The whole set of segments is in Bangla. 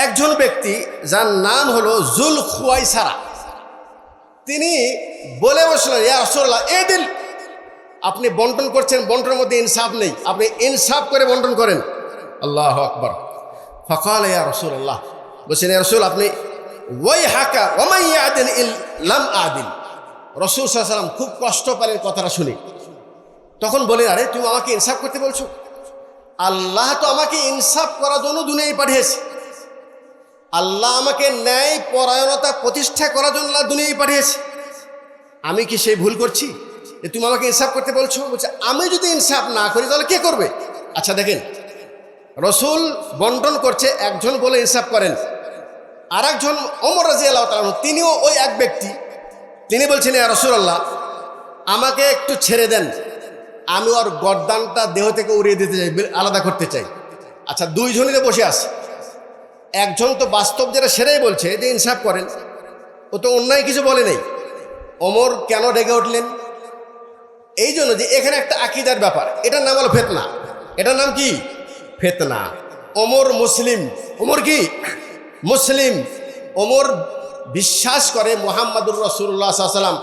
একজন ব্যক্তি যার নাম হলো জুল খুয়াইসারা, তিনি বলে বসলেন, ইয়া রাসূলুল্লাহ এদিল, আপনি বন্টন করছেন, বন্টনের মধ্যে ইনসাফ নেই, আপনি ইনসাফ করে বন্টন করেন। আল্লাহু আকবার। ফাকাল ইয়া রাসূলুল্লাহ, বলছেন ইয়া রাসূল, আপনি ওয়াই হাকা ওয়া ইয়াদিল লাম আদিল। রাসূল সাল্লাল্লাহু আলাইহি ওয়াসাল্লাম খুব কষ্ট পেলেন কথাটা শুনে। তখন বলেন, আরে তুমি আমাকে ইনসাফ করতে বলছো? আল্লাহ তো আমাকে ইনসাফ করার জন্য দুনিয়ায় পাঠিয়েছে। আল্লাহ আমাকে ন্যায় পরায়ণতা প্রতিষ্ঠা করার জন্য দুনিয়ায় পাঠিয়েছে। আমি কি সেই ভুল করছি যে তুমি আমাকে ইনসাফ করতে বলছো? বলছে, আমি যদি ইনসাফ না করি তাহলে কে করবে? আচ্ছা দেখেন, রসুল বন্টন করছে, একজন বলে ইনসাফ করেন, আর একজন ওমর রাদিয়াল্লাহু তাআলা তিনিও ওই এক ব্যক্তি, তিনি বলছেন, ইয়া রাসূলুল্লাহ আমাকে একটু ছেড়ে দেন, আমি ওর গর্দানটা দেহ থেকে উড়িয়ে দিতে চাই, আলাদা করতে চাই। আচ্ছা, দুইজনই বসে আছে, একজন তো বাস্তব যেটা সেটাই বলছে যে ইনসাফ করেন, ও তো অন্যায় কিছু বলে নেই। ওমর কেন ডেকে উঠলেন? এই জন্য যে এখানে একটা আকীদার ব্যাপার, এটার নাম হলো ফিতনা। এটার নাম কি? ফিতনা। ওমর মুসলিম, ওমর কি মুসলিম। ওমর বিশ্বাস করে মুহাম্মাদুর রাসূলুল্লাহ সাল্লাল্লাহু আলাইহি ওয়াসাল্লাম,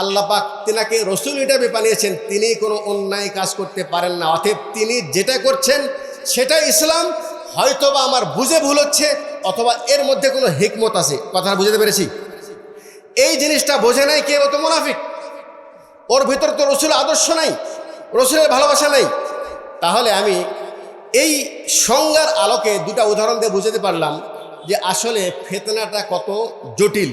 আল্লাহ পাক তিনাকে রসুল হিসেবে বানিয়েছেন, তিনি কোনো অন্যায় কাজ করতে পারেন না। অতএব তিনি যেটা করছেন সেটা ইসলাম। হয়তোবা আমার বুঝে ভুল হচ্ছে, অথবা এর মধ্যে কোনো হিকমত আছে। কথা বুঝতে পেরেছি? এই জিনিসটা বোঝে নাই কে? ও তো মুনাফিক, ওর ভিতর তো রসুল আদর্শ নাই, রসুলের ভালোবাসা নাই। তাহলে আমি এই সংজ্ঞার আলোকে দুটা উদাহরণ দিয়ে বুঝাতে পারলাম যে আসলে ফিতনাটা কত জটিল।